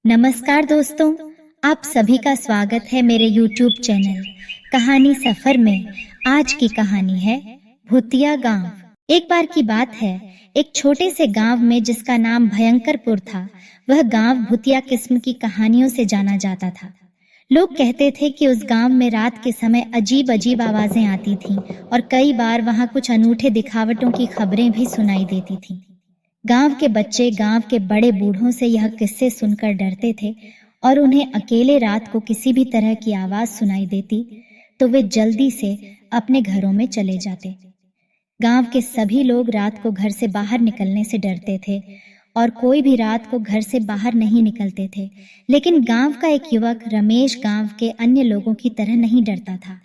नमस्कार दोस्तों, आप सभी का स्वागत है मेरे YouTube चैनल कहानी सफर में। आज की कहानी है भूतिया गांव। एक बार की बात है, एक छोटे से गांव में जिसका नाम भयंकरपुर था। वह गांव भूतिया किस्म की कहानियों से जाना जाता था। लोग कहते थे कि उस गांव में रात के समय अजीब अजीब आवाजें आती थीं और कई बार वहां कुछ अनूठे दिखावटों की खबरें भी सुनाई देती थीं। गांव के बच्चे गांव के बड़े बूढ़ों से यह किस्से सुनकर डरते थे और उन्हें अकेले रात को किसी भी तरह की आवाज सुनाई देती तो वे जल्दी से अपने घरों में चले जाते। गांव के सभी लोग रात को घर से बाहर निकलने से डरते थे और कोई भी रात को घर से बाहर नहीं निकलते थे। लेकिन गांव का एक युवक रमेश गांव के अन्य लोगों की तरह नहीं डरता था।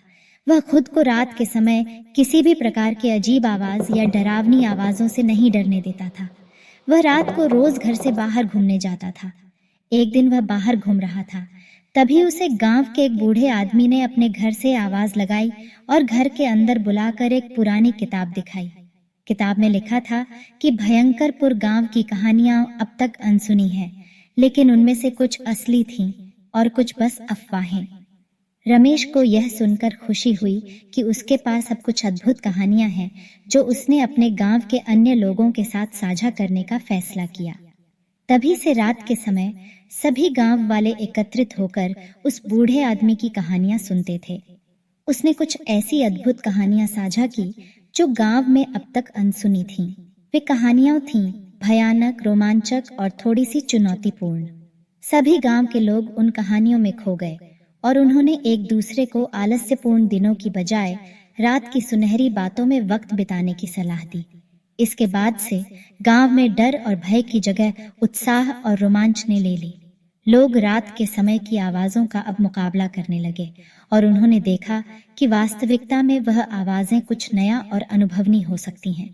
वह खुद को रात के समय किसी भी प्रकार के अजीब आवाज या डरावनी आवाजों से नहीं डरने देता था। वह रात को रोज घर से बाहर घूमने जाता था। एक दिन वह बाहर घूम रहा था, तभी उसे गांव के एक बूढ़े आदमी ने अपने घर से आवाज लगाई और घर के अंदर बुलाकर एक पुरानी किताब दिखाई। किताब में लिखा था कि भयंकरपुर गांव की कहानियां अब तक अनसुनी हैं, लेकिन उनमें से कुछ असली थीं और कुछ बस अफवाहें। रमेश को यह सुनकर खुशी हुई कि उसके पास अब कुछ अद्भुत कहानियां हैं जो उसने अपने गांव के अन्य लोगों के साथ साझा करने का फैसला किया। तभी से रात के समय सभी गांव वाले एकत्रित होकर उस बूढ़े आदमी की कहानियां सुनते थे। उसने कुछ ऐसी अद्भुत कहानियां साझा की जो गांव में अब तक अनसुनी थीं। वे कहानियां थीं भयानक, रोमांचक और थोड़ी सी चुनौतीपूर्ण। सभी गांव के लोग उन कहानियों में खो गए और उन्होंने एक दूसरे को आलस्यपूर्ण दिनों की बजाय रात की सुनहरी बातों में वक्त बिताने की सलाह दी। इसके बाद से गांव में डर और भय की जगह उत्साह और रोमांच ने ले ली। लोग रात के समय की आवाजों का अब मुकाबला करने लगे और उन्होंने देखा कि वास्तविकता में वह आवाजें कुछ नया और अनुभवनीय हो सकती हैं।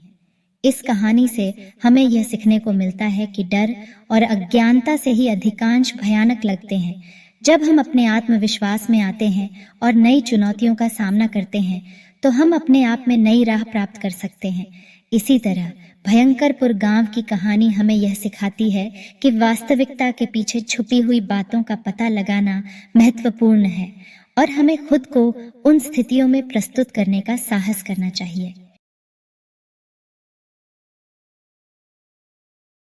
इस कहानी से हमें यह सीखने को मिलता है कि डर और अज्ञानता से ही अधिकांश भयानक लगते हैं। जब हम अपने आत्मविश्वास में आते हैं और नई चुनौतियों का सामना करते हैं तो हम अपने आप में नई राह प्राप्त कर सकते हैं। इसी तरह भयंकरपुर गांव की कहानी हमें यह सिखाती है कि वास्तविकता के पीछे छुपी हुई बातों का पता लगाना महत्वपूर्ण है और हमें खुद को उन स्थितियों में प्रस्तुत करने का साहस करना चाहिए।